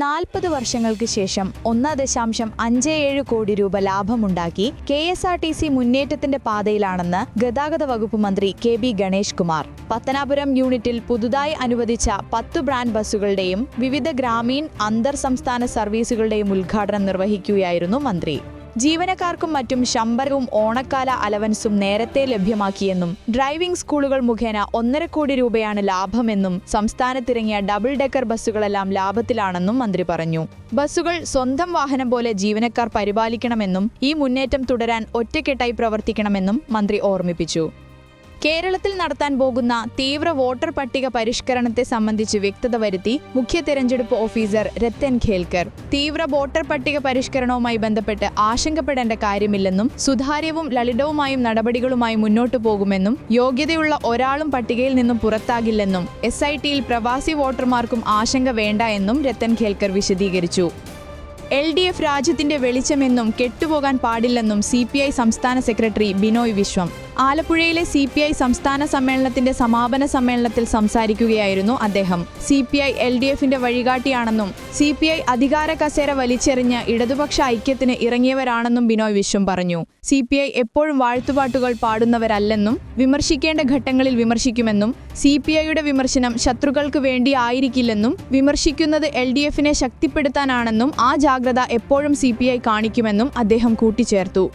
40 വർഷങ്ങൾക്ക് ശേഷം 1.57 കോടി രൂപ ലാഭമുണ്ടാക്കി KSRTC മുന്നേറ്റത്തിന്റെ പാതയിലാണെന്ന് ഗതാഗത വകുപ്പ് മന്ത്രി KB ഗണേഷ് കുമാർ. പത്തനാപുരം യൂണിറ്റിൽ പുതുതായി അനുവദിച്ച 10 ബ്രാൻഡ് ബസ്സുകളുടെയും വിവിധ ഗ്രാമീൺ അന്തർ സംസ്ഥാന സർവീസുകളുടെയും ഉദ്ഘാടനം നിർവഹിക്കുകയായിരുന്നു മന്ത്രി. ജീവനക്കാർക്കും മറ്റും ശമ്പളവും ഓണക്കാല അലവൻസും നേരത്തെ ലഭ്യമാക്കിയെന്നും ഡ്രൈവിംഗ് സ്കൂളുകൾ മുഖേന 1.5 കോടി രൂപയാണ് ലാഭമെന്നും സംസ്ഥാനത്തിറങ്ങിയ ഡബിൾ ഡെക്കർ ബസ്സുകളെല്ലാം ലാഭത്തിലാണെന്നും മന്ത്രി പറഞ്ഞു. ബസ്സുകൾ സ്വന്തം വാഹനം പോലെ ജീവനക്കാർ പരിപാലിക്കണമെന്നും ഈ മുന്നേറ്റം തുടരാൻ ഒറ്റക്കെട്ടായി പ്രവർത്തിക്കണമെന്നും മന്ത്രി ഓർമ്മിപ്പിച്ചു. കേരളത്തിൽ നടത്താൻ പോകുന്ന തീവ്ര വോട്ടർ പട്ടിക പരിഷ്കരണത്തെ സംബന്ധിച്ച് വ്യക്തത വരുത്തി മുഖ്യ തെരഞ്ഞെടുപ്പ് ഓഫീസർ രത്തൻ ഖേൽക്കർ. തീവ്ര വോട്ടർ പട്ടിക പരിഷ്കരണവുമായി ബന്ധപ്പെട്ട് ആശങ്കപ്പെടേണ്ട കാര്യമില്ലെന്നും സുതാര്യവും ലളിതവുമായും നടപടികളുമായി മുന്നോട്ടു പോകുമെന്നും യോഗ്യതയുള്ള ഒരാളും പട്ടികയിൽ നിന്നും പുറത്താകില്ലെന്നും SITയിൽ പ്രവാസി വോട്ടർമാർക്കും ആശങ്ക വേണ്ട എന്നും രത്തൻ ഖേൽക്കർ വിശദീകരിച്ചു. LDF രാജ്യത്തിന്റെ വെളിച്ചമെന്നും കെട്ടുപോകാൻ പാടില്ലെന്നും CPI സംസ്ഥാന സെക്രട്ടറി ബിനോയ് വിശ്വം. ആലപ്പുഴയിലെ CPI സംസ്ഥാന സമ്മേളനത്തിന്റെ സമാപന സമ്മേളനത്തിൽ സംസാരിക്കുകയായിരുന്നു അദ്ദേഹം. CPI LDFന്റെ വഴികാട്ടിയാണെന്നും CPI അധികാര കസേര വലിച്ചെറിഞ്ഞ് ഇടതുപക്ഷ ഐക്യത്തിന് ഇറങ്ങിയവരാണെന്നും ബിനോയ് വിശ്വം പറഞ്ഞു. CPI എപ്പോഴും വാഴ്ത്തുപാട്ടുകൾ പാടുന്നവരല്ലെന്നും വിമർശിക്കേണ്ട ഘട്ടങ്ങളിൽ വിമർശിക്കുമെന്നും CPIയുടെ വിമർശനം ശത്രുക്കൾക്ക് വേണ്ടി ആയിരിക്കില്ലെന്നും വിമർശിക്കുന്നത് LDFനെ ശക്തിപ്പെടുത്താനാണെന്നും ആ ജാഗ്രത എപ്പോഴും CPI കാണിക്കുമെന്നും അദ്ദേഹം കൂട്ടിച്ചേർത്തു.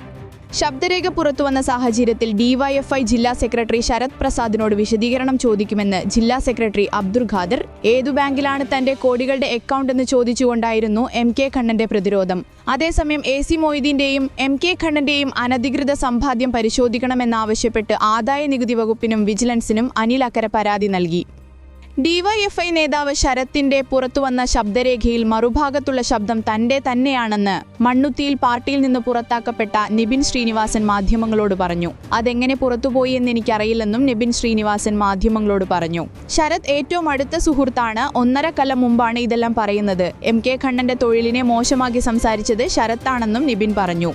ശബ്ദരേഖ പുറത്തുവന്ന സാഹചര്യത്തിൽ DYFI ജില്ലാ സെക്രട്ടറി ശരത് പ്രസാദിനോട് വിശദീകരണം ചോദിക്കുമെന്ന് ജില്ലാ സെക്രട്ടറി അബ്ദുൾ ഖാദർ. ഏതു ബാങ്കിലാണ് തന്റെ കോടികളുടെ അക്കൗണ്ട് എന്ന് ചോദിച്ചുകൊണ്ടായിരുന്നു MK ഖണ്ണന്റെ പ്രതിരോധം. അതേസമയം AC മൊയ്തീന്റെയും MK ഖണ്ണന്റെയും അനധികൃത സമ്പാദ്യം പരിശോധിക്കണമെന്നാവശ്യപ്പെട്ട് ആദായ നികുതി വകുപ്പിനും വിജിലൻസിനും അനിൽ അക്കര പരാതി നൽകി. DYFI നേതാവ് ശരത്തിന്റെ പുറത്തുവന്ന ശബ്ദരേഖയിൽ മറുഭാഗത്തുള്ള ശബ്ദം തന്റെ തന്നെയാണെന്ന് മണ്ണുത്തിയിൽ പാർട്ടിയിൽ നിന്ന് പുറത്താക്കപ്പെട്ട നിബിൻ ശ്രീനിവാസൻ മാധ്യമങ്ങളോട് പറഞ്ഞു. അതെങ്ങനെ പുറത്തുപോയി എന്ന് എനിക്കറിയില്ലെന്നും നിബിൻ ശ്രീനിവാസൻ മാധ്യമങ്ങളോട് പറഞ്ഞു. ശരത് ഏറ്റവും അടുത്ത സുഹൃത്താണ്. 1.5 കൊല്ലം മുമ്പാണ് ഇതെല്ലാം പറയുന്നത്. MK ഖണ്ണന്റെ തൊഴിലിനെ മോശമാക്കി സംസാരിച്ചത് ശരത്താണെന്നും നിബിൻ പറഞ്ഞു.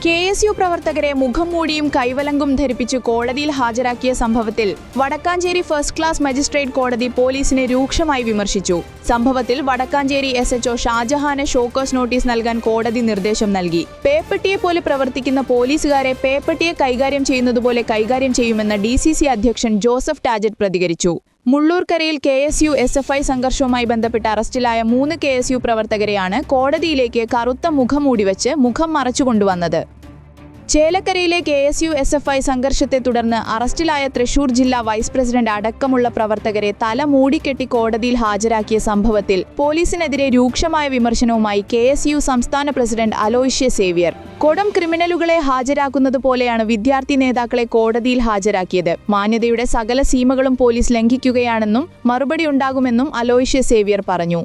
KSU പ്രവർത്തകരെ മുഖം മൂടിയും കൈവലങ്കും ധരിപ്പിച്ച് കോടതിയിൽ ഹാജരാക്കിയ സംഭവത്തിൽ വടക്കാഞ്ചേരി ഫസ്റ്റ് ക്ലാസ് മജിസ്ട്രേറ്റ് കോടതി പോലീസിനെ രൂക്ഷമായി വിമർശിച്ചു. സംഭവത്തിൽ വടക്കാഞ്ചേരി SHO ഷാജഹാന് ഷോക്കോസ് നോട്ടീസ് നൽകാൻ കോടതി നിർദ്ദേശം നൽകി. പേപ്പട്ടിയെ പോലെ പ്രവർത്തിക്കുന്ന പോലീസുകാരെ പേപ്പട്ടിയെ കൈകാര്യം ചെയ്യുന്നതുപോലെ കൈകാര്യം ചെയ്യുമെന്ന് DCC അധ്യക്ഷൻ ജോസഫ് ടാജറ്റ് പ്രതികരിച്ചു. മുള്ളൂർക്കരയിൽ KSU SFI സംഘർഷവുമായി ബന്ധപ്പെട്ട് അറസ്റ്റിലായ 3 KSU പ്രവർത്തകരെയാണ് കോടതിയിലേക്ക് കറുത്ത മുഖംമൂടി വെച്ച് മുഖം മറച്ചുകൊണ്ടുവന്നത്. ചേലക്കരയിലെ KSU SFI സംഘർഷത്തെ തുടർന്ന് അറസ്റ്റിലായ തൃശൂർ ജില്ലാ വൈസ് പ്രസിഡന്റ് അടക്കമുള്ള പ്രവർത്തകരെ തല മൂടിക്കെട്ടി കോടതിയിൽ ഹാജരാക്കിയ സംഭവത്തിൽ പോലീസിനെതിരെ രൂക്ഷമായ വിമർശനവുമായി KSU സംസ്ഥാന പ്രസിഡന്റ് അലോഷ്യസ് സേവ്യർ. കൊടും ക്രിമിനലുകളെ ഹാജരാക്കുന്നത് പോലെയാണ് വിദ്യാർത്ഥി നേതാക്കളെ കോടതിയിൽ ഹാജരാക്കിയത്. മാന്യതയുടെ സകല സീമകളും പോലീസ് ലംഘിക്കുകയാണെന്നും മറുപടി ഉണ്ടാകുമെന്നും അലോഷ്യസ് സേവ്യർ പറഞ്ഞു.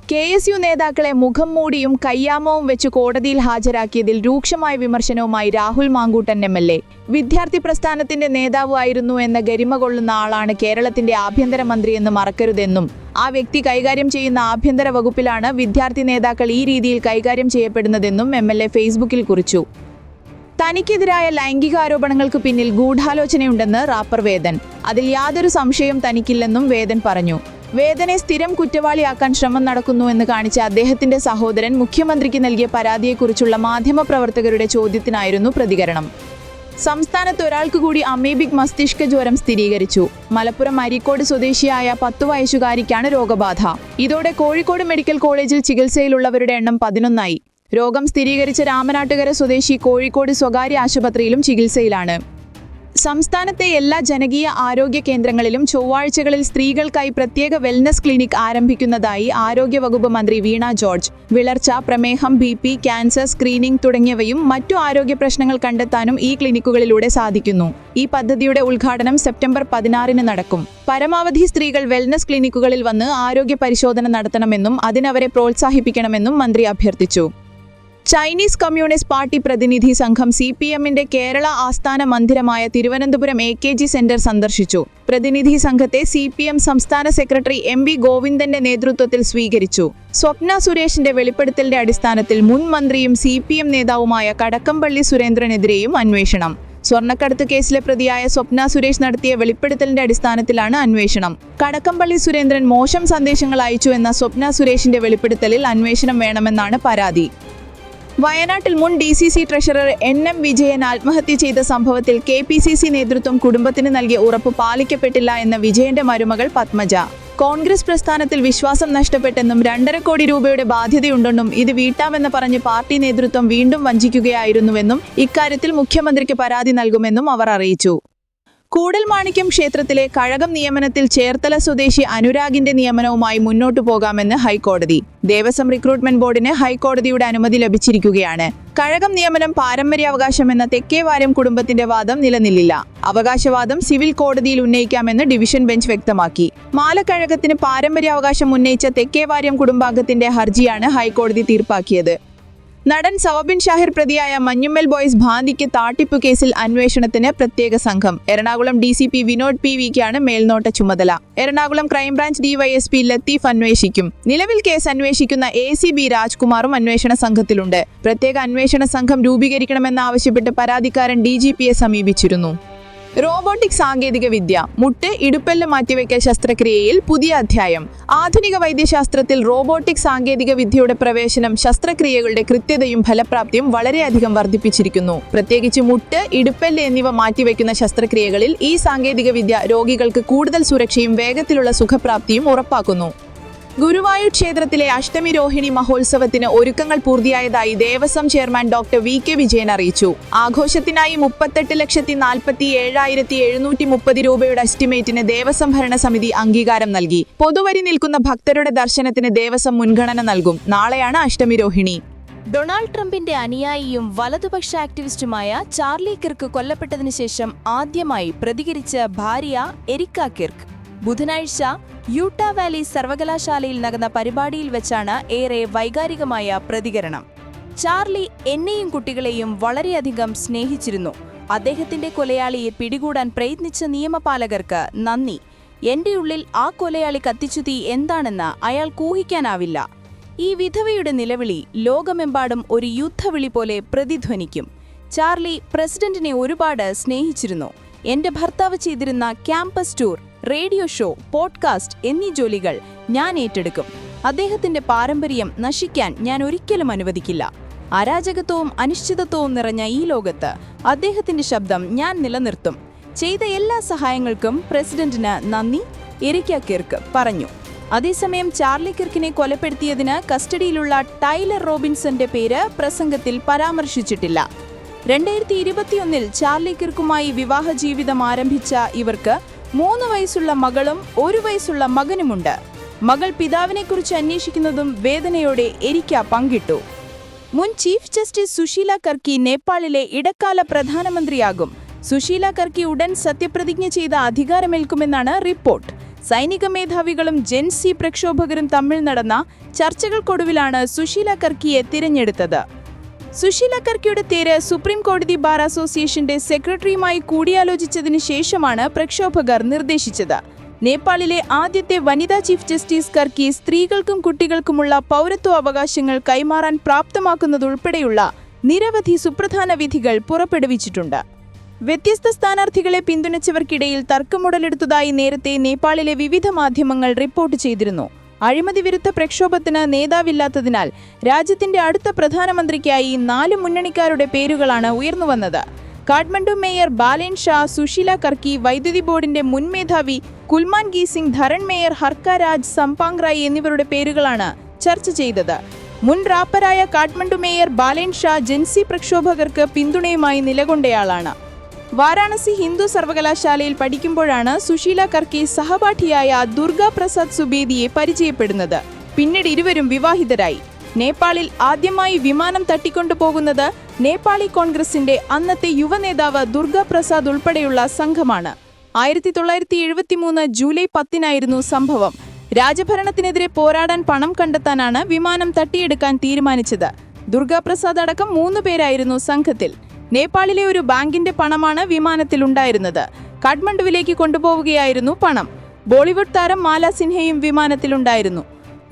KSU നേതാക്കളെ മുഖം മൂടിയും കയ്യാമവും വെച്ച് കോടതിയിൽ ഹാജരാക്കിയതിൽ രൂക്ഷമായ വിമർശനവുമായി രാഹുൽ മാങ്കൂട്ടൻ MLA. വിദ്യാർത്ഥി പ്രസ്ഥാനത്തിന്റെ നേതാവായിരുന്നു എന്ന ഗരിമ കൊള്ളുന്ന ആളാണ് കേരളത്തിന്റെ ആഭ്യന്തരമന്ത്രിയെന്ന് മറക്കരുതെന്നും ആ വ്യക്തി കൈകാര്യം ചെയ്യുന്ന ആഭ്യന്തര വകുപ്പിലാണ് വിദ്യാർത്ഥി നേതാക്കൾ ഈ രീതിയിൽ കൈകാര്യം ചെയ്യപ്പെടുന്നതെന്നും MLA ഫേസ്ബുക്കിൽ കുറിച്ചു. തനിക്കെതിരായ ലൈംഗികാരോപണങ്ങൾക്ക് പിന്നിൽ ഗൂഢാലോചനയുണ്ടെന്ന് റാപ്പർ വേദൻ. അതിൽ യാതൊരു സംശയവും തനിക്കില്ലെന്നും വേദൻ പറഞ്ഞു. വേദനെ സ്ഥിരം കുറ്റവാളിയാക്കാൻ ശ്രമം നടക്കുന്നുവെന്ന് കാണിച്ച അദ്ദേഹത്തിന്റെ സഹോദരൻ മുഖ്യമന്ത്രിക്ക് നൽകിയ പരാതിയെക്കുറിച്ചുള്ള മാധ്യമപ്രവർത്തകരുടെ ചോദ്യത്തിനായിരുന്നു പ്രതികരണം. സംസ്ഥാനത്ത് ഒരാൾക്ക് കൂടി അമീബിക് മസ്തിഷ്ക ജ്വരം സ്ഥിരീകരിച്ചു. മലപ്പുറം അരീക്കോട് സ്വദേശിയായ 10 വയസ്സുകാരിക്കാണ് രോഗബാധ. ഇതോടെ കോഴിക്കോട് മെഡിക്കൽ കോളേജിൽ ചികിത്സയിലുള്ളവരുടെ എണ്ണം 11ആയി. രോഗം സ്ഥിരീകരിച്ച രാമനാട്ടുകര സ്വദേശി കോഴിക്കോട് സ്വകാര്യ ആശുപത്രിയിലും ചികിത്സയിലാണ്. സംസ്ഥാനത്തെ എല്ലാ ജനകീയ ആരോഗ്യ കേന്ദ്രങ്ങളിലും ചൊവ്വാഴ്ചകളിൽ സ്ത്രീകൾക്കായി പ്രത്യേക വെൽനസ് ക്ലിനിക് ആരംഭിക്കുന്നതായി ആരോഗ്യവകുപ്പ് മന്ത്രി വീണ ജോർജ്. വിളർച്ച, പ്രമേഹം, BP, ക്യാൻസർ സ്ക്രീനിംഗ് തുടങ്ങിയവയും മറ്റു ആരോഗ്യ പ്രശ്നങ്ങൾ കണ്ടെത്താനും ഈ ക്ലിനിക്കുകളിലൂടെ സാധിക്കുന്നു. ഈ പദ്ധതിയുടെ ഉദ്ഘാടനം സെപ്റ്റംബർ 16 നടക്കും. പരമാവധി സ്ത്രീകൾ വെൽനസ് ക്ലിനിക്കുകളിൽ വന്ന് ആരോഗ്യ പരിശോധന നടത്തണമെന്നും അതിനവരെ പ്രോത്സാഹിപ്പിക്കണമെന്നും മന്ത്രി അഭ്യർത്ഥിച്ചു. ചൈനീസ് കമ്മ്യൂണിസ്റ്റ് പാർട്ടി പ്രതിനിധി സംഘം CPMന്റെ കേരള ആസ്ഥാന മന്ദിരമായ തിരുവനന്തപുരം AKG സെന്റർ സന്ദർശിച്ചു. പ്രതിനിധി സംഘത്തെ CPM സംസ്ഥാന സെക്രട്ടറി MV ഗോവിന്ദന്റെ നേതൃത്വത്തിൽ സ്വീകരിച്ചു. സ്വപ്ന സുരേഷിന്റെ വെളിപ്പെടുത്തലിന്റെ അടിസ്ഥാനത്തിൽ മുൻ മന്ത്രിയും CPM നേതാവുമായ കടക്കംപള്ളി സുരേന്ദ്രനെതിരെയും അന്വേഷണം. സ്വർണ്ണക്കടത്ത് കേസിലെ പ്രതിയായ സ്വപ്ന സുരേഷ് നടത്തിയ വെളിപ്പെടുത്തലിന്റെ അടിസ്ഥാനത്തിലാണ് അന്വേഷണം. കടകംപള്ളി സുരേന്ദ്രൻ മോശം സന്ദേശങ്ങൾ അയച്ചു എന്ന സ്വപ്ന സുരേഷിന്റെ വെളിപ്പെടുത്തലിൽ അന്വേഷണം വേണമെന്നാണ് പരാതി. വയനാട്ടിൽ മുൻ DCC ട്രഷറർ NM വിജയൻ ആത്മഹത്യ ചെയ്ത സംഭവത്തിൽ KPCC നേതൃത്വം കുടുംബത്തിന് നൽകിയ ഉറപ്പ് പാലിക്കപ്പെട്ടില്ല എന്ന വിജയന്റെ മരുമകൾ പത്മജ. കോൺഗ്രസ് പ്രസ്ഥാനത്തിൽ വിശ്വാസം നഷ്ടപ്പെട്ടെന്നും 2.5 കോടി രൂപയുടെ ബാധ്യതയുണ്ടെന്നും ഇത് വീട്ടാമെന്ന് പറഞ്ഞ് പാർട്ടി നേതൃത്വം വീണ്ടും വഞ്ചിക്കുകയായിരുന്നുവെന്നും ഇക്കാര്യത്തിൽ മുഖ്യമന്ത്രിക്ക് പരാതി നൽകുമെന്നും അവർ അറിയിച്ചു. കൂടൽമാണിക്യം ക്ഷേത്രത്തിലെ കഴകം നിയമനത്തിൽ ചേർത്തല സ്വദേശി അനുരാഗിന്റെ നിയമനവുമായി മുന്നോട്ടു പോകാമെന്ന് ഹൈക്കോടതി. ദേവസ്വം റിക്രൂട്ട്മെന്റ് ബോർഡിന് ഹൈക്കോടതിയുടെ അനുമതി ലഭിച്ചിരിക്കുകയാണ്. കഴകം നിയമനം പാരമ്പര്യാവകാശമെന്ന തെക്കേവാര്യം കുടുംബത്തിന്റെ വാദം നിലനിന്നില്ല. അവകാശവാദം സിവിൽ കോടതിയിൽ ഉന്നയിക്കാമെന്ന് ഡിവിഷൻ ബെഞ്ച് വ്യക്തമാക്കി. മാലക്കഴകത്തിന് പാരമ്പര്യാവകാശം ഉന്നയിച്ച തെക്കേവാര്യം കുടുംബാംഗത്തിന്റെ ഹർജിയാണ് ഹൈക്കോടതി തീർപ്പാക്കിയത്. നടൻ സൗബിൻ ഷാഹിർ പ്രതിയായ മഞ്ഞുമ്മൽ ബോയ്സ് ഭാന്തിക്ക് താട്ടിപ്പ് കേസിൽ അന്വേഷണത്തിന് പ്രത്യേക സംഘം. എറണാകുളം DCP വിനോദ് PVക്കാണ് മേൽനോട്ട ചുമതല. എറണാകുളം ക്രൈംബ്രാഞ്ച് DYSP ലത്തീഫ് അന്വേഷിക്കും. നിലവിൽ കേസ് അന്വേഷിക്കുന്ന ACB രാജ്കുമാറും അന്വേഷണ സംഘത്തിലുണ്ട്. പ്രത്യേക അന്വേഷണ സംഘം രൂപീകരിക്കണമെന്നാവശ്യപ്പെട്ട് പരാതിക്കാരൻ DGPയെ സമീപിച്ചിരുന്നു. റോബോട്ടിക് സാങ്കേതിക വിദ്യ, മുട്ട്, ഇടുപ്പെല്ല് മാറ്റിവെക്കൽ ശസ്ത്രക്രിയയിൽ പുതിയ അധ്യായം. ആധുനിക വൈദ്യശാസ്ത്രത്തിൽ റോബോട്ടിക് സാങ്കേതിക വിദ്യയുടെ പ്രവേശനം ശസ്ത്രക്രിയകളുടെ കൃത്യതയും ഫലപ്രാപ്തിയും വളരെയധികം വർദ്ധിപ്പിച്ചിരിക്കുന്നു. പ്രത്യേകിച്ച് മുട്ട്, ഇടുപ്പെല്ല് എന്നിവ മാറ്റിവെക്കുന്ന ശസ്ത്രക്രിയകളിൽ ഈ സാങ്കേതിക വിദ്യ രോഗികൾക്ക് കൂടുതൽ സുരക്ഷയും വേഗത്തിലുള്ള സുഖപ്രാപ്തിയും ഉറപ്പാക്കുന്നു. ഗുരുവായൂർ ക്ഷേത്രത്തിലെ അഷ്ടമി രോഹിണി മഹോത്സവത്തിന് ഒരുക്കങ്ങൾ പൂർത്തിയായതായി Devaswom chairman doctor VK Vijayan അറിയിച്ചു. ആഘോഷത്തിനായി 38,47,730 രൂപയുടെ എസ്റ്റിമേറ്റിന് ദേവസ്വം ഭരണസമിതി അംഗീകാരം നൽകി. പൊതുവരി നിൽക്കുന്ന ഭക്തരുടെ ദർശനത്തിന് ദേവസ്വം മുൻഗണന നൽകും. നാളെയാണ് അഷ്ടമി രോഹിണി. ഡൊണാൾഡ് ട്രംപിന്റെ അനുയായിയും വലതുപക്ഷ ആക്ടിവിസ്റ്റുമായ ചാർലി കിർക്ക് കൊല്ലപ്പെട്ടതിനു ശേഷം ആദ്യമായി പ്രതികരിച്ച ഭാര്യ എരിക്ക കിർക്ക്. ബുധനാഴ്ച യൂട്ട വാലി സർവകലാശാലയിൽ നടന്ന പരിപാടിയിൽ വെച്ചാണ് ഏറെ വൈകാരികമായ പ്രതികരണം. ചാർലി എന്നെയും കുട്ടികളെയും വളരെയധികം സ്നേഹിച്ചിരുന്നു. അദ്ദേഹത്തിന്റെ കൊലയാളിയെ പിടികൂടാൻ പ്രയത്നിച്ച നിയമപാലകർക്ക് നന്ദി. എന്റെ ഉള്ളിൽ ആ കൊലയാളി കത്തിച്ചു തീ എന്താണെന്ന് അയാൾക്ക് ഊഹിക്കാനാവില്ല. ഈ വിധവയുടെ നിലവിളി ലോകമെമ്പാടും ഒരു യുദ്ധവിളി പോലെ പ്രതിധ്വനിക്കും. ചാർലി പ്രസിഡന്റിനെ ഒരുപാട് സ്നേഹിച്ചിരുന്നു. എന്റെ ഭർത്താവ് ചെയ്തിരുന്ന campus tour, radio show, podcast എന്നീ ജോലികൾ ഞാൻ ഏറ്റെടുക്കും. അദ്ദേഹത്തിന്റെ പാരമ്പര്യം നശിക്കാൻ ഞാൻ ഒരിക്കലും അനുവദിക്കില്ല. അരാജകത്വവും അനിശ്ചിതത്വവും നിറഞ്ഞ ഈ ലോകത്ത് അദ്ദേഹത്തിന്റെ ശബ്ദം ഞാൻ നിലനിർത്തും. ചെയ്ത എല്ലാ സഹായങ്ങൾക്കും പ്രസിഡന്റിന് നന്ദി, എരിക്ക കിർക്ക് പറഞ്ഞു. അതേസമയം ചാർലി കിർക്കിനെ കൊലപ്പെടുത്തിയതിന് കസ്റ്റഡിയിലുള്ള ടൈലർ റോബിൻസന്റെ പേര് പ്രസംഗത്തിൽ പരാമർശിച്ചിട്ടില്ല. 2021 ചാർലി കിർക്കുമായി വിവാഹ ജീവിതം ആരംഭിച്ച ഇവർക്ക് 3 വയസ്സുള്ള മകളും 1 വയസ്സുള്ള മകനുമുണ്ട്. മകൾ പിതാവിനെക്കുറിച്ച് അന്വേഷിക്കുന്നതും വേദനയോടെ എരിക്ക പങ്കിട്ടു. മുൻ ചീഫ് ജസ്റ്റിസ് സുശീല കർക്കി നേപ്പാളിലെ ഇടക്കാല പ്രധാനമന്ത്രിയാകും. സുശീല കർക്കി ഉടൻ സത്യപ്രതിജ്ഞ ചെയ്ത അധികാരമേൽക്കുമെന്നാണ് റിപ്പോർട്ട്. സൈനിക മേധാവികളും ജെൻസി പ്രക്ഷോഭകരും തമ്മിൽ നടന്ന ചർച്ചകൾക്കൊടുവിലാണ് സുശീല കർക്കിയെ തിരഞ്ഞെടുത്തത്. സുശീല കർക്കിയുടെ പേര് സുപ്രീം കോടതി ബാർ അസോസിയേഷന്റെ സെക്രട്ടറിയുമായി കൂടിയാലോചിച്ചതിന് ശേഷമാണ് പ്രക്ഷോഭകർ നിർദ്ദേശിച്ചത്. നേപ്പാളിലെ ആദ്യത്തെ വനിതാ ചീഫ് ജസ്റ്റിസ് കർക്കി സ്ത്രീകൾക്കും കുട്ടികൾക്കുമുള്ള പൗരത്വ അവകാശങ്ങൾ കൈമാറാൻ പ്രാപ്തമാക്കുന്നതുൾപ്പെടെയുള്ള നിരവധി സുപ്രധാന വിധികൾ പുറപ്പെടുവിച്ചിട്ടുണ്ട്. വ്യത്യസ്ത സ്ഥാനാർത്ഥികളെ പിന്തുണച്ചവർക്കിടയിൽ തർക്കമുടലെടുത്തതായി നേരത്തെ നേപ്പാളിലെ വിവിധ മാധ്യമങ്ങൾ റിപ്പോർട്ട് ചെയ്തിരുന്നു. അഴിമതി വിരുദ്ധ പ്രക്ഷോഭത്തിന് നേതാവില്ലാത്തതിനാൽ രാജ്യത്തിന്റെ അടുത്ത പ്രധാനമന്ത്രിക്കായി 4 മുന്നണിക്കാരുടെ പേരുകളാണ് ഉയർന്നുവന്നത്. കാഠ്മണ്ഡു മേയർ ബാലേൻ ഷാ, സുശീല കർക്കി, വൈദ്യുതി ബോർഡിന്റെ മുൻ മേധാവി കുൽമാൻ ഗി സിംഗ്, ധരൺ മേയർ ഹർക്ക രാജ് സംപാങ് റായ് എന്നിവരുടെ പേരുകളാണ് ചർച്ച ചെയ്തത്. മുൻ റാപ്പറായ കാഠ്മണ്ഡു മേയർ ബാലേൻ ഷാ ജൻസി പ്രക്ഷോഭകർക്ക് പിന്തുണയുമായി നിലകൊണ്ടയാളാണ്. വാരാണസി ഹിന്ദു സർവകലാശാലയിൽ പഠിക്കുമ്പോഴാണ് സുശീല കർക്കി സഹപാഠിയായ ദുർഗാ പ്രസാദ് സുബേദിയെ പരിചയപ്പെടുന്നത്. പിന്നീട് ഇരുവരും വിവാഹിതരായി. നേപ്പാളിൽ ആദ്യമായി വിമാനം തട്ടിക്കൊണ്ടുപോകുന്നത് നേപ്പാളി കോൺഗ്രസിന്റെ അന്നത്തെ യുവനേതാവ് ദുർഗാ പ്രസാദ് ഉൾപ്പെടെയുള്ള സംഘമാണ്. 1973 ജൂലൈ 10 സംഭവം. രാജഭരണത്തിനെതിരെ പോരാടാൻ പണം കണ്ടെത്താനാണ് വിമാനം തട്ടിയെടുക്കാൻ തീരുമാനിച്ചത്. ദുർഗാ പ്രസാദ് അടക്കം 3 പേരായിരുന്നു സംഘത്തിൽ. നേപ്പാളിലെ ഒരു ബാങ്കിന്റെ പണമാണ് വിമാനത്തിലുണ്ടായിരുന്നത്. കാഠ്മണ്ഡുവിലേക്ക് കൊണ്ടുപോവുകയായിരുന്നു പണം. ബോളിവുഡ് താരം മാല സിൻഹയും വിമാനത്തിലുണ്ടായിരുന്നു.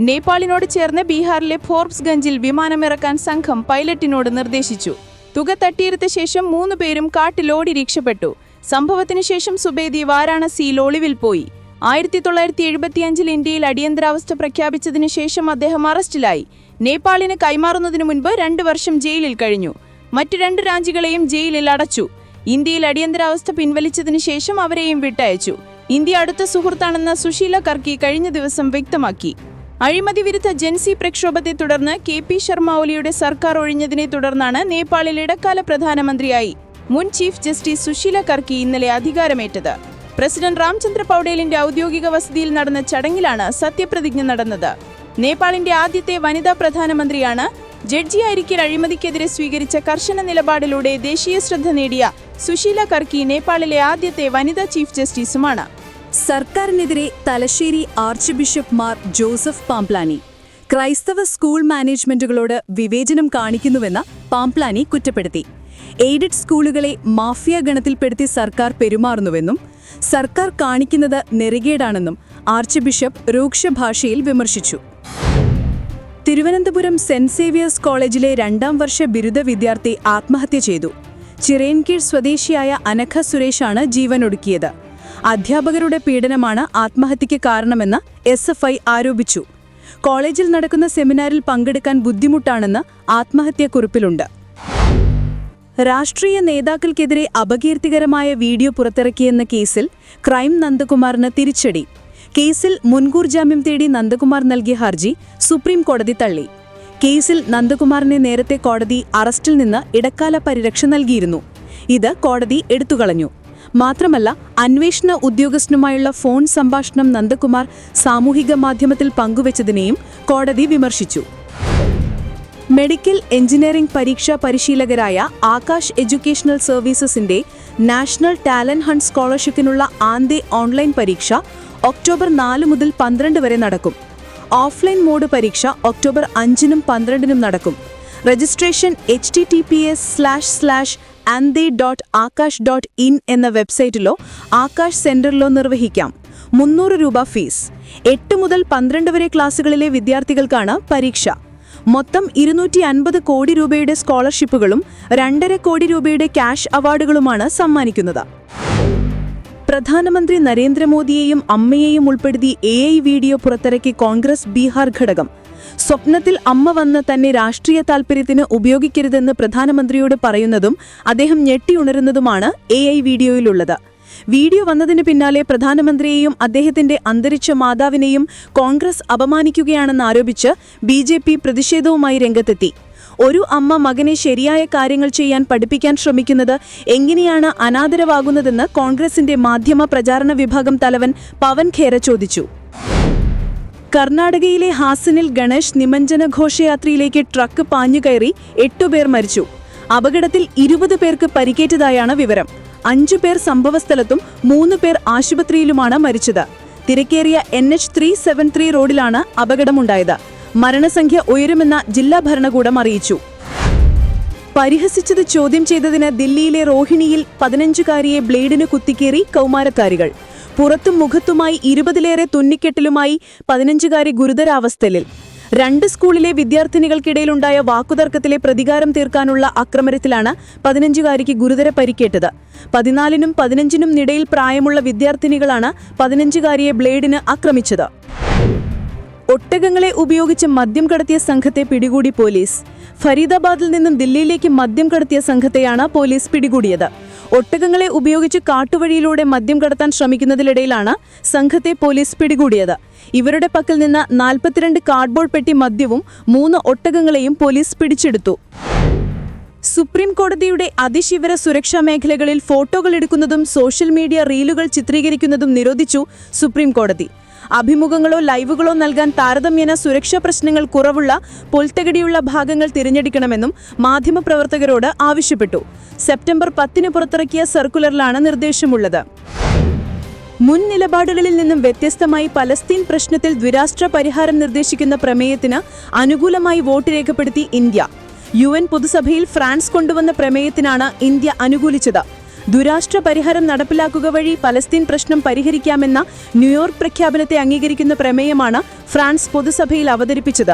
നേപ്പാളിനോട് ചേർന്ന് ബീഹാറിലെ ഫോർബ്സ്ഗഞ്ചിൽ വിമാനമിറക്കാൻ സംഘം പൈലറ്റിനോട് നിർദ്ദേശിച്ചു. തുക തട്ടിയെടുത്ത ശേഷം 3 പേരും കാട്ടിലോടി രക്ഷപ്പെട്ടു. സംഭവത്തിനു ശേഷം സുബേദി വാരാണസിയിൽ ഒളിവിൽ പോയി. 1975 ഇന്ത്യയിൽ അടിയന്തരാവസ്ഥ പ്രഖ്യാപിച്ചതിനു ശേഷം അദ്ദേഹം അറസ്റ്റിലായി. നേപ്പാളിന് കൈമാറുന്നതിനു മുൻപ് 2 വർഷം ജയിലിൽ കഴിഞ്ഞു. മറ്റു 2 രാജ്യങ്ങളെയും ജയിലിൽ അടച്ചു. ഇന്ത്യയിൽ അടിയന്തരാവസ്ഥ പിൻവലിച്ചതിനു ശേഷം അവരെയും വിട്ടയച്ചു. ഇന്ത്യ അടുത്ത സുഹൃത്താണെന്ന് സുശീല കർക്കി കഴിഞ്ഞ ദിവസം വ്യക്തമാക്കി. അഴിമതി വിരുദ്ധ ജൻസി പ്രക്ഷോഭത്തെ തുടർന്ന് KP ശർമ്മ ഒലിയുടെ സർക്കാർ ഒഴിഞ്ഞതിനെ തുടർന്നാണ് നേപ്പാളിൽ ഇടക്കാല പ്രധാനമന്ത്രിയായി മുൻ ചീഫ് ജസ്റ്റിസ് സുശീല കർക്കി ഇന്നലെ അധികാരമേറ്റത്. പ്രസിഡന്റ് രാംചന്ദ്ര പൗഡേലിന്റെ ഔദ്യോഗിക വസതിയിൽ നടന്ന ചടങ്ങിലാണ് സത്യപ്രതിജ്ഞ നടന്നത്. നേപ്പാളിന്റെ ആദ്യത്തെ വനിതാ പ്രധാനമന്ത്രിയാണ്. ജഡ്ജിയായിരിക്കെ അഴിമതിക്കെതിരെ സ്വീകരിച്ച കർശന നിലപാടിലൂടെ ദേശീയ ശ്രദ്ധ നേടിയ സുശീല കർക്കി നേപ്പാളിലെ ആദ്യത്തെ വനിതാ ചീഫ് ജസ്റ്റിസുമാണ്. സർക്കാരിനെതിരെ Thalassery arch bishop Mar Joseph Pamplany. ക്രൈസ്തവ സ്കൂൾ മാനേജ്മെന്റുകളോട് വിവേചനം കാണിക്കുന്നുവെന്ന് പാംപ്ലാനി കുറ്റപ്പെടുത്തി. എയ്ഡഡ് സ്കൂളുകളെ മാഫിയ ഗണത്തിൽപ്പെടുത്തി സർക്കാർ പെരുമാറുന്നുവെന്നും സർക്കാർ കാണിക്കുന്നത് നെറികേടാണെന്നും ആർച്ച് ബിഷപ്പ് രൂക്ഷഭാഷയിൽ വിമർശിച്ചു. തിരുവനന്തപുരം സെന്റ് സേവിയേഴ്സ് കോളേജിലെ 2ാം വർഷ ബിരുദ വിദ്യാർത്ഥി ആത്മഹത്യ ചെയ്തു. ചിറയൻകീഴ് സ്വദേശിയായ അനഘ സുരേഷാണ് ജീവനൊടുക്കിയത്. അധ്യാപകരുടെ പീഡനമാണ് ആത്മഹത്യയ്ക്ക് കാരണമെന്ന് SFI ആരോപിച്ചു. കോളേജിൽ നടക്കുന്ന സെമിനാറിൽ പങ്കെടുക്കാൻ ബുദ്ധിമുട്ടാണെന്ന് ആത്മഹത്യാക്കുറിപ്പിലുണ്ട്. രാഷ്ട്രീയ നേതാക്കൾക്കെതിരെ അപകീർത്തികരമായ വീഡിയോ പുറത്തിറക്കിയെന്ന കേസിൽ ക്രൈം നന്ദകുമാറിന് തിരിച്ചടി. കേസിൽ മുൻകൂർ ജാമ്യം തേടി നന്ദകുമാർ നൽകിയ ഹർജി സുപ്രീം കോടതി തള്ളി. കേസിൽ നന്ദകുമാറിനെ നേരത്തെ കോടതി അറസ്റ്റിൽ നിന്ന് ഇടക്കാല പരിരക്ഷ നൽകിയിരുന്നു. ഇത് കോടതി എടുത്തുകളഞ്ഞു. മാത്രമല്ല, അന്വേഷണ ഉദ്യോഗസ്ഥനുമായുള്ള ഫോൺ സംഭാഷണം നന്ദകുമാർ സാമൂഹിക മാധ്യമത്തിൽ പങ്കുവച്ചതിനെയും കോടതി വിമർശിച്ചു. മെഡിക്കൽ എഞ്ചിനീയറിംഗ് പരീക്ഷാ പരിശീലകരായ ആകാശ് എഡ്യൂക്കേഷണൽ സർവീസസിന്റെ നാഷണൽ ടാലന്റ് ഹണ്ട് സ്കോളർഷിപ്പിനുള്ള ആദ്യ ഓൺലൈൻ പരീക്ഷ ഒക്ടോബർ 4 മുതൽ 12 വരെ നടക്കും. ഓഫ്ലൈൻ മോഡ് പരീക്ഷ ഒക്ടോബർ 5-നും 12-നും നടക്കും. രജിസ്ട്രേഷൻ https://ande.akash.in എന്ന വെബ്സൈറ്റിലോ ആകാശ് സെന്ററിലോ നിർവഹിക്കാം. 300 രൂപ ഫീസ്. 8 മുതൽ 12 വരെ ക്ലാസുകളിലെ വിദ്യാർത്ഥികൾക്കാണ് പരീക്ഷ. മൊത്തം 250 കോടി രൂപയുടെ സ്കോളർഷിപ്പുകളും 2.5 കോടി രൂപയുടെ ക്യാഷ് അവാർഡുകളുമാണ് സമ്മാനിക്കുന്നത്. പ്രധാനമന്ത്രി നരേന്ദ്രമോദിയെയും അമ്മയെയും ഉൾപ്പെടുത്തി AI വീഡിയോ പുറത്തിറക്കി കോൺഗ്രസ് ബീഹാർ ഘടകം. സ്വപ്നത്തിൽ അമ്മ വന്ന് തന്നെ രാഷ്ട്രീയ താൽപര്യത്തിന് ഉപയോഗിക്കരുതെന്ന് പ്രധാനമന്ത്രിയോട് പറയുന്നതും അദ്ദേഹം ഞെട്ടിയുണരുന്നതുമാണ് AI വീഡിയോയിലുള്ളത്. വീഡിയോ വന്നതിന് പിന്നാലെ പ്രധാനമന്ത്രിയെയും അദ്ദേഹത്തിന്റെ അന്തരിച്ച മാതാവിനെയും കോൺഗ്രസ് അപമാനിക്കുകയാണെന്നാരോപിച്ച് BJP പ്രതിഷേധവുമായി രംഗത്തെത്തി. ഒരു അമ്മ മകനെ ശരിയായ കാര്യങ്ങൾ ചെയ്യാൻ പഠിപ്പിക്കാൻ ശ്രമിക്കുന്നത് എങ്ങനെയാണ് അനാദരവാകുന്നതെന്ന് കോൺഗ്രസിന്റെ മാധ്യമ പ്രചാരണ വിഭാഗം തലവൻ പവൻ ഖേര ചോദിച്ചു. കർണാടകയിലെ ഹാസനിൽ ഗണേശ് നിമഞ്ജന ഘോഷയാത്രയിലേക്ക് ട്രക്ക് പാഞ്ഞുകയറി 8 പേർ മരിച്ചു. അപകടത്തിൽ 20 പേർക്ക് പരിക്കേറ്റതായാണ് വിവരം. 5 പേർ സംഭവസ്ഥലത്തും 3 പേർ ആശുപത്രിയിലുമാണ് മരിച്ചത്. തിരക്കേറിയ NH373 റോഡിലാണ് അപകടമുണ്ടായത്. മരണസംഖ്യ ഉയരുമെന്ന് ജില്ലാ ഭരണകൂടം അറിയിച്ചു. പരിഹസിച്ചത് ചോദ്യം ചെയ്തതിന് ദില്ലിയിലെ റോഹിണിയിൽ 15-കാരിയെ ബ്ലേഡിന് കുത്തിക്കേറി കൗമാരക്കാരികൾ. പുറത്തും മുഖത്തുമായി 20-ലേറെ തുന്നിക്കെട്ടിലുമായി 15-കാരി ഗുരുതരാവസ്ഥയിൽ. 2 സ്കൂളിലെ വിദ്യാർത്ഥിനികൾക്കിടയിലുണ്ടായ വാക്കുതർക്കത്തിലെ പ്രതികാരം തീർക്കാനുള്ള അക്രമത്തിലാണ് 15-കാരിക്ക് ഗുരുതര പരിക്കേറ്റത്. 14-നും 15-നും ഇടയിൽ പ്രായമുള്ള വിദ്യാർത്ഥിനികളാണ് 15-കാരിയെ ബ്ലേഡിന് ആക്രമിച്ചത്. ഒട്ടകങ്ങളെ ഉപയോഗിച്ച് മദ്യം കടത്തിയ സംഘത്തെ പിടികൂടി പോലീസ്. ഫരീദാബാദിൽ നിന്നും ദില്ലിയിലേക്ക് മദ്യം കടത്തിയ സംഘത്തെയാണ് പോലീസ് പിടികൂടിയത്. ഒട്ടകങ്ങളെ ഉപയോഗിച്ച് കാട്ടുവഴിയിലൂടെ മദ്യം കടത്താൻ ശ്രമിക്കുന്നതിനിടയിലാണ് സംഘത്തെ പോലീസ് പിടികൂടിയത്. ഇവരുടെ പക്കൽ നിന്ന് 42 കാർഡ്ബോർഡ് പെട്ടി മദ്യവും 3 ഒട്ടകങ്ങളെയും പോലീസ് പിടിച്ചെടുത്തു. സുപ്രീം കോടതിയുടെ അതിശീവ്ര സുരക്ഷാ മേഖലകളിൽ ഫോട്ടോകൾ എടുക്കുന്നതും സോഷ്യൽ മീഡിയ റീലുകൾ ചിത്രീകരിക്കുന്നതും നിരോധിച്ചു സുപ്രീം കോടതി. അഭിമുഖങ്ങളോ ലൈവുകളോ നൽകാൻ താരതമ്യേന സുരക്ഷാ പ്രശ്നങ്ങൾ കുറവുള്ള പൊൽത്തകടിയുള്ള ഭാഗങ്ങൾ തിരഞ്ഞെടുക്കണമെന്നും മാധ്യമപ്രവർത്തകരോട് ആവശ്യപ്പെട്ടു. സെപ്റ്റംബർ 10-ന് പുറത്തിറക്കിയ സർക്കുലറിലാണ് നിർദ്ദേശമുള്ളത്. മുൻ നിലപാടുകളിൽ നിന്നും വ്യത്യസ്തമായി പലസ്തീൻ പ്രശ്നത്തിൽ ദ്വിരാഷ്ട്ര പരിഹാരം നിർദ്ദേശിക്കുന്ന പ്രമേയത്തിന് അനുകൂലമായി വോട്ട് രേഖപ്പെടുത്തി ഇന്ത്യ. UN പൊതുസഭയിൽ ഫ്രാൻസ് കൊണ്ടുവന്ന പ്രമേയത്തിനാണ് ഇന്ത്യ അനുകൂലിച്ചത്. ദുരാഷ്ട്ര പരിഹാരം നടപ്പിലാക്കുക വഴി പലസ്തീൻ പ്രശ്നം പരിഹരിക്കാമെന്ന ന്യൂയോർക്ക് പ്രഖ്യാപനത്തെ അംഗീകരിക്കുന്ന പ്രമേയമാണ് ഫ്രാൻസ് പൊതുസഭയിൽ അവതരിപ്പിച്ചത്.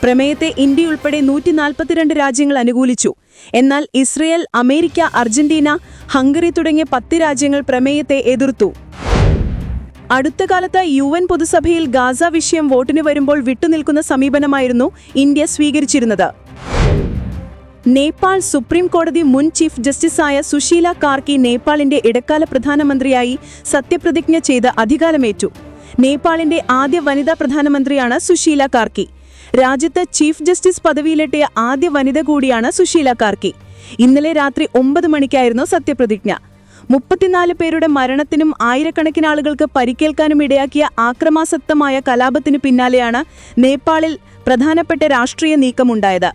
പ്രമേയത്തെ ഇന്ത്യ ഉൾപ്പെടെ 142 രാജ്യങ്ങൾ അനുകൂലിച്ചു. എന്നാൽ ഇസ്രയേൽ, അമേരിക്ക, അർജന്റീന, ഹംഗറി തുടങ്ങിയ 10 രാജ്യങ്ങൾ പ്രമേയത്തെ എതിർത്തു. അടുത്ത കാലത്ത് UN പൊതുസഭയിൽ ഗാസ വിഷയം വോട്ടിന് വരുമ്പോൾ വിട്ടുനിൽക്കുന്ന സമീപനമായിരുന്നു ഇന്ത്യ സ്വീകരിച്ചിരുന്നത്. നേപ്പാൾ സുപ്രീം കോടതി മുൻ ചീഫ് ജസ്റ്റിസായ സുശീല കാർക്കി നേപ്പാളിന്റെ ഇടക്കാല പ്രധാനമന്ത്രിയായി സത്യപ്രതിജ്ഞ ചെയ്ത് അധികാരമേറ്റു. നേപ്പാളിന്റെ ആദ്യ വനിതാ പ്രധാനമന്ത്രിയാണ് സുശീല കാർക്കി. രാജ്യത്ത് ചീഫ് ജസ്റ്റിസ് പദവിയിലെത്തിയ ആദ്യ വനിത കൂടിയാണ് സുശീല കാർക്കി. ഇന്നലെ രാത്രി 9 മണിക്കായിരുന്നു സത്യപ്രതിജ്ഞ. 34 പേരുടെ മരണത്തിനും ആയിരക്കണക്കിന് ആളുകൾക്ക് പരിക്കേൽക്കാനും ഇടയാക്കിയ ആക്രമാസക്തമായ കലാപത്തിനു പിന്നാലെയാണ് നേപ്പാളിൽ പ്രധാനപ്പെട്ട രാഷ്ട്രീയ നീക്കമുണ്ടായത്.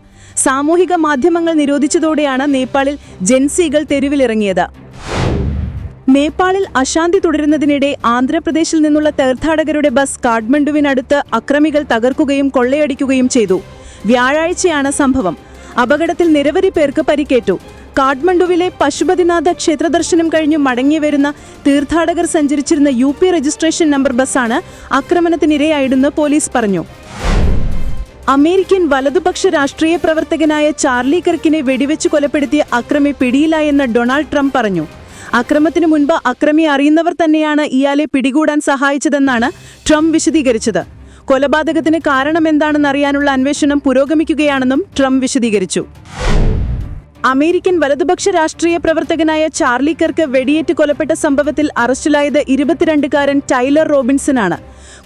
സാമൂഹിക മാധ്യമങ്ങൾ നിരോധിച്ചതോടെയാണ് നേപ്പാളിൽ ജൻസികൾ തെരുവിലിറങ്ങിയത്. നേപ്പാളിൽ അശാന്തി തുടരുന്നതിനിടെ ആന്ധ്രാപ്രദേശിൽ നിന്നുള്ള തീർത്ഥാടകരുടെ ബസ് കാഠ്മണ്ഡുവിനടുത്ത് അക്രമികൾ തകർക്കുകയും കൊള്ളയടിക്കുകയും ചെയ്തു. വ്യാഴാഴ്ചയാണ് സംഭവം. അപകടത്തിൽ നിരവധി പേർക്ക് പരിക്കേറ്റു. കാഠ്മണ്ഡുവിലെ പശുപതിനാഥ ക്ഷേത്ര ദർശനം കഴിഞ്ഞു മടങ്ങിവരുന്ന തീർത്ഥാടകർ സഞ്ചരിച്ചിരുന്ന UP രജിസ്ട്രേഷൻ നമ്പർ ബസ്സാണ് ആക്രമണത്തിനിരയായതെന്ന് പോലീസ് പറഞ്ഞു. അമേരിക്കൻ വലതുപക്ഷ രാഷ്ട്രീയ പ്രവർത്തകനായ ചാർലി കിർക്കിനെ വെടിവെച്ച് കൊലപ്പെടുത്തിയ അക്രമി പിടിയിലായെന്ന് ഡൊണാൾഡ് ട്രംപ് പറഞ്ഞു. അക്രമത്തിനു മുൻപ് അക്രമി അറിയുന്നവർ തന്നെയാണ് ഇയാളെ പിടികൂടാൻ സഹായിച്ചതെന്നാണ് ട്രംപ് വിശദീകരിച്ചത്. കൊലപാതകത്തിന് കാരണമെന്താണെന്നറിയാനുള്ള അന്വേഷണം പുരോഗമിക്കുകയാണെന്നും ട്രംപ് വിശദീകരിച്ചു. അമേരിക്കൻ വലതുപക്ഷ രാഷ്ട്രീയ പ്രവർത്തകനായ ചാർലി കിർക്ക് വെടിയേറ്റ് കൊലപ്പെട്ട സംഭവത്തിൽ അറസ്റ്റിലായത് 22-കാരൻ ടൈലർ റോബിൻസനാണ്.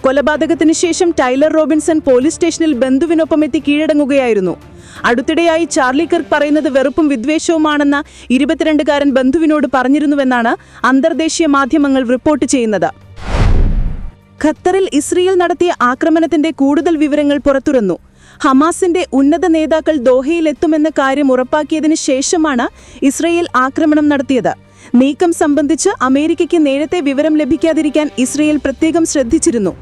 കൊലപാതകത്തിന് ശേഷം ടൈലർ റോബിൻസൺ പോലീസ് സ്റ്റേഷനിൽ ബന്ധുവിനൊപ്പം എത്തി കീഴടങ്ങുകയായിരുന്നു. അടുത്തിടെയായി ചാർലി കിർക്ക് പറയുന്നത് വെറുപ്പും വിദ്വേഷവുമാണെന്ന 22-കാരൻ ബന്ധുവിനോട് പറഞ്ഞിരുന്നുവെന്നാണ് അന്തർദേശീയ മാധ്യമങ്ങൾ റിപ്പോർട്ട് ചെയ്യുന്നത്. ഖത്തറിൽ ഇസ്രയേൽ നടത്തിയ ആക്രമണത്തിന്റെ കൂടുതൽ വിവരങ്ങൾ പുറത്തുവന്നു. ഹമാസിന്റെ ഉന്നത നേതാക്കൾ ദോഹയിലെത്തുമെന്ന കാര്യം ഉറപ്പാക്കിയതിനു ശേഷമാണ് ഇസ്രയേൽ ആക്രമണം നടത്തിയത്. നീക്കം സംബന്ധിച്ച് അമേരിക്കയ്ക്ക് നേരത്തെ വിവരം ലഭിക്കാതിരിക്കാൻ ഇസ്രയേൽ പ്രത്യേകം ശ്രദ്ധിച്ചിരുന്നു.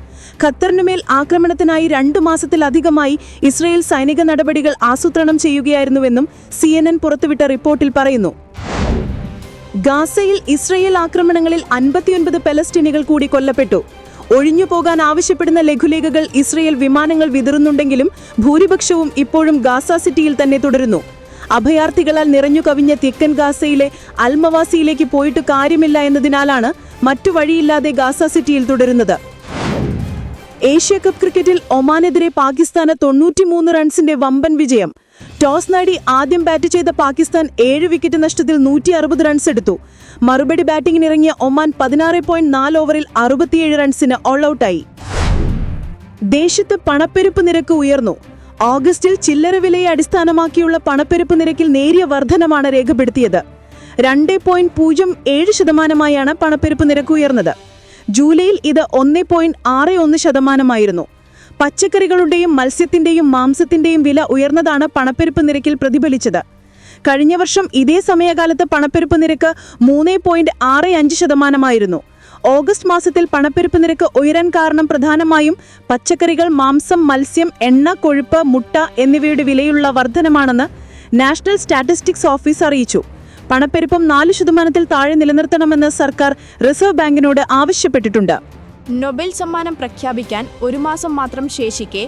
ഖത്തറിനുമേൽ ആക്രമണത്തിനായി 2 മാസത്തിലധികമായി ഇസ്രയേൽ സൈനിക നടപടികൾ ആസൂത്രണം ചെയ്യുകയായിരുന്നുവെന്നും CNN പുറത്തുവിട്ട റിപ്പോർട്ടിൽ പറയുന്നു. ഗാസയിൽ ഇസ്രയേൽ ആക്രമണങ്ങളിൽ 59 പലസ്തീനികൾ കൂടി കൊല്ലപ്പെട്ടു. ഒഴിഞ്ഞുപോകാൻ ആവശ്യപ്പെടുന്ന ലഘുലേഖകൾ ഇസ്രയേൽ വിമാനങ്ങൾ വിതറുന്നുണ്ടെങ്കിലും ഭൂരിപക്ഷവും ഇപ്പോഴും ഗാസ സിറ്റിയിൽ തന്നെ തുടരുന്നു. അഭയാർത്ഥികളാൽ നിറഞ്ഞു കവിഞ്ഞ തെക്കൻ ഗാസയിലെ അൽമവാസിയിലേക്ക് പോയിട്ട് കാര്യമില്ല എന്നതിനാലാണ് മറ്റു വഴിയില്ലാതെ ഗാസ സിറ്റിയിൽ തുടരുന്നത്. ഏഷ്യ കപ്പ് ക്രിക്കറ്റിൽ ഒമാനെതിരെ പാകിസ്ഥാന് 93 റൺസിന്റെ വമ്പൻ വിജയം. ടോസ് നേടി ആദ്യം ബാറ്റ് ചെയ്ത പാകിസ്ഥാൻ 7 വിക്കറ്റ് നഷ്ടത്തിൽ 160 റൺസ് എടുത്തു. മറുപടി ബാറ്റിംഗിനിറങ്ങിയ ഒമാൻ 16.4 ഓവറിൽ 67 റൺസിന് ഓൾ ഔട്ടായി. ദേശത്ത് പണപ്പെരുപ്പ് നിരക്ക് ഉയർന്നു. ഓഗസ്റ്റിൽ ചില്ലറ വിലയെ അടിസ്ഥാനമാക്കിയുള്ള പണപ്പെരുപ്പ് നിരക്കിൽ നേരിയ വർധനമാണ് രേഖപ്പെടുത്തിയത്. 2.07% പണപ്പെരുപ്പ് നിരക്ക് ഉയർന്നത്. ജൂലൈയിൽ ഇത് 1.61%. പച്ചക്കറികളുടെയും മത്സ്യത്തിന്റെയും മാംസത്തിന്റെയും വില ഉയർന്നതാണ് പണപ്പെരുപ്പ് നിരക്കിൽ പ്രതിഫലിച്ചത്. കഴിഞ്ഞ വർഷം ഇതേ സമയകാലത്ത് പണപ്പെരുപ്പ് നിരക്ക് 3.65%. ഓഗസ്റ്റ് മാസത്തിൽ പണപ്പെരുപ്പ് നിരക്ക് ഉയരാൻ കാരണം പ്രധാനമായും പച്ചക്കറികൾ, മാംസം, മത്സ്യം, എണ്ണ, കൊഴുപ്പ്, മുട്ട എന്നിവയുടെ വിലയുള്ള വർധനമാണെന്ന് നാഷണൽ സ്റ്റാറ്റിസ്റ്റിക്സ് ഓഫീസ് അറിയിച്ചു. പണപ്പെരുപ്പം 4% താഴെ നിലനിർത്തണമെന്ന് സർക്കാർ റിസർവ് ബാങ്കിനോട് ആവശ്യപ്പെട്ടിട്ടുണ്ട്. നൊബേൽ സമ്മാനം പ്രഖ്യാപിക്കാൻ 1 മാസം മാത്രം ശേഷിക്കെ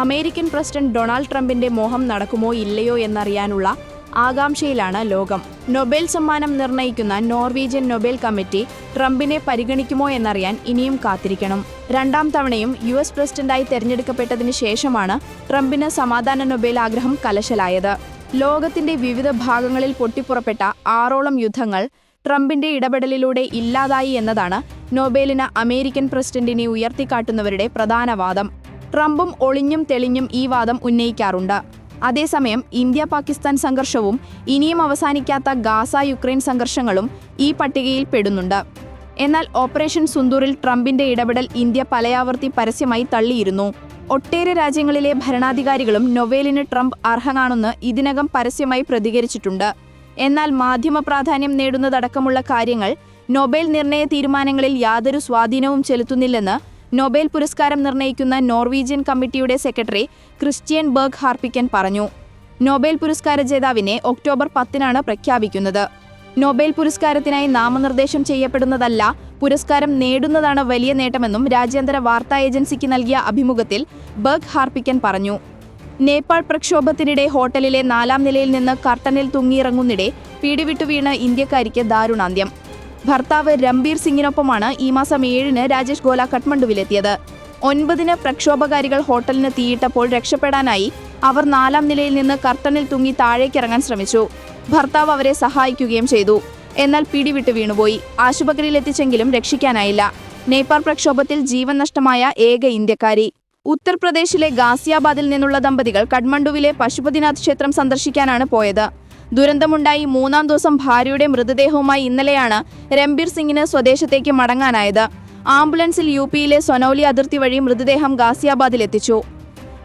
അമേരിക്കൻ പ്രസിഡന്റ് ഡൊണാൾഡ് ട്രംപിന്റെ മോഹം നടക്കുമോ ഇല്ലയോ എന്നറിയാനുള്ള ആകാംക്ഷയിലാണ് ലോകം. നൊബേൽ സമ്മാനം നിർണയിക്കുന്ന നോർവീജിയൻ നൊബേൽ കമ്മിറ്റി ട്രംപിനെ പരിഗണിക്കുമോ എന്നറിയാൻ ഇനിയും കാത്തിരിക്കണം. 2ാം തവണയും US പ്രസിഡന്റായി തെരഞ്ഞെടുക്കപ്പെട്ടതിന് ശേഷമാണ് ട്രംപിന് സമാധാന നൊബേൽ ആഗ്രഹം കലശലായത്. ലോകത്തിന്റെ വിവിധ ഭാഗങ്ങളിൽ പൊട്ടിപ്പുറപ്പെട്ട 6ഓളം യുദ്ധങ്ങൾ ട്രംപിന്റെ ഇടപെടലിലൂടെ ഇല്ലാതായി എന്നതാണ് നൊബേലിന് അമേരിക്കൻ പ്രസിഡന്റിനെ ഉയർത്തിക്കാട്ടുന്നവരുടെ പ്രധാന വാദം. ട്രംപും ഒളിഞ്ഞും തെളിഞ്ഞും ഈ വാദം ഉന്നയിക്കാറുണ്ട്. അതേസമയം ഇന്ത്യ പാകിസ്ഥാൻ സംഘർഷവും ഇനിയും അവസാനിക്കാത്ത ഗാസ യുക്രൈൻ സംഘർഷങ്ങളും ഈ പട്ടികയിൽ പെടുന്നുണ്ട്. എന്നാൽ ഓപ്പറേഷൻ സുന്ദൂറിൽ ട്രംപിന്റെ ഇടപെടൽ ഇന്ത്യ പലയാവർത്തി പരസ്യമായി തള്ളിയിരുന്നു. ഒട്ടേറെ രാജ്യങ്ങളിലെ ഭരണാധികാരികളും നൊബേലിന് ട്രംപ് അർഹനാണെന്ന് ഇതിനകം പരസ്യമായി പ്രതികരിച്ചിട്ടുണ്ട്. എന്നാൽ മാധ്യമ പ്രാധാന്യം നേടുന്നതടക്കമുള്ള കാര്യങ്ങൾ നൊബേൽ നിർണയ തീരുമാനങ്ങളിൽ യാതൊരു സ്വാധീനവും ചെലുത്തുന്നില്ലെന്ന് നൊബേൽ പുരസ്കാരം നിർണയിക്കുന്ന നോർവീജിയൻ കമ്മിറ്റിയുടെ സെക്രട്ടറി ക്രിസ്റ്റ്യൻ ബർഗ് ഹാർപ്പിക്കൻ പറഞ്ഞു. നൊബേൽ പുരസ്കാര ജേതാവിനെ ഒക്ടോബർ 10 പ്രഖ്യാപിക്കുന്നത്. നൊബേൽ പുരസ്കാരത്തിനായി നാമനിർദ്ദേശം ചെയ്യപ്പെടുന്നതല്ല, പുരസ്കാരം നേടുന്നതാണ് വലിയ നേട്ടമെന്നും രാജ്യാന്തര വാർത്താ ഏജൻസിക്ക് നൽകിയ അഭിമുഖത്തിൽ ബർഗ് ഹാർപ്പിക്കൻ പറഞ്ഞു. നേപ്പാൾ പ്രക്ഷോഭത്തിനിടെ ഹോട്ടലിലെ 4-ാം നിലയിൽ നിന്ന് കർട്ടനിൽ തൂങ്ങിയിറങ്ങുന്നിടെ പിടിവിട്ടു വീണ് ഇന്ത്യക്കാരിക്ക് ദാരുണാന്ത്യം. ഭർത്താവ് രംബീർ സിംഗിനൊപ്പമാണ് ഈ മാസം 7-ന് രാജേഷ് ഗോല കഠ്മണ്ഡുവിലെത്തിയത്. 9-ന് പ്രക്ഷോഭകാരികൾ ഹോട്ടലിന് തീയിട്ടപ്പോൾ രക്ഷപ്പെടാനായി അവർ 4-ാം നിലയിൽ നിന്ന് കർട്ടനിൽ തൂങ്ങി താഴേക്കിറങ്ങാൻ ശ്രമിച്ചു. ഭർത്താവ് അവരെ സഹായിക്കുകയും ചെയ്തു. എന്നാൽ പിടിവിട്ടു വീണുപോയി. ആശുപത്രിയിൽ എത്തിച്ചെങ്കിലും രക്ഷിക്കാനായില്ല. നേപ്പാൾ പ്രക്ഷോഭത്തിൽ ജീവൻ നഷ്ടമായ ഏക ഇന്ത്യക്കാരി. ഉത്തർപ്രദേശിലെ ഗാസിയാബാദിൽ നിന്നുള്ള ദമ്പതികൾ കഠ്മണ്ഡുവിലെ പശുപതിനാഥ് ക്ഷേത്രം സന്ദർശിക്കാനാണ് പോയത്. ദുരന്തമുണ്ടായി 3-ാം ദിവസം ഭാര്യയുടെ മൃതദേഹവുമായി ഇന്നലെയാണ് രംബീർ സിംഗിന് സ്വദേശത്തേക്ക് മടങ്ങാനായത്. ആംബുലൻസിൽ യുപിയിലെ സൊനൌലി അതിർത്തി വഴി മൃതദേഹം ഗാസിയാബാദിലെത്തിച്ചു.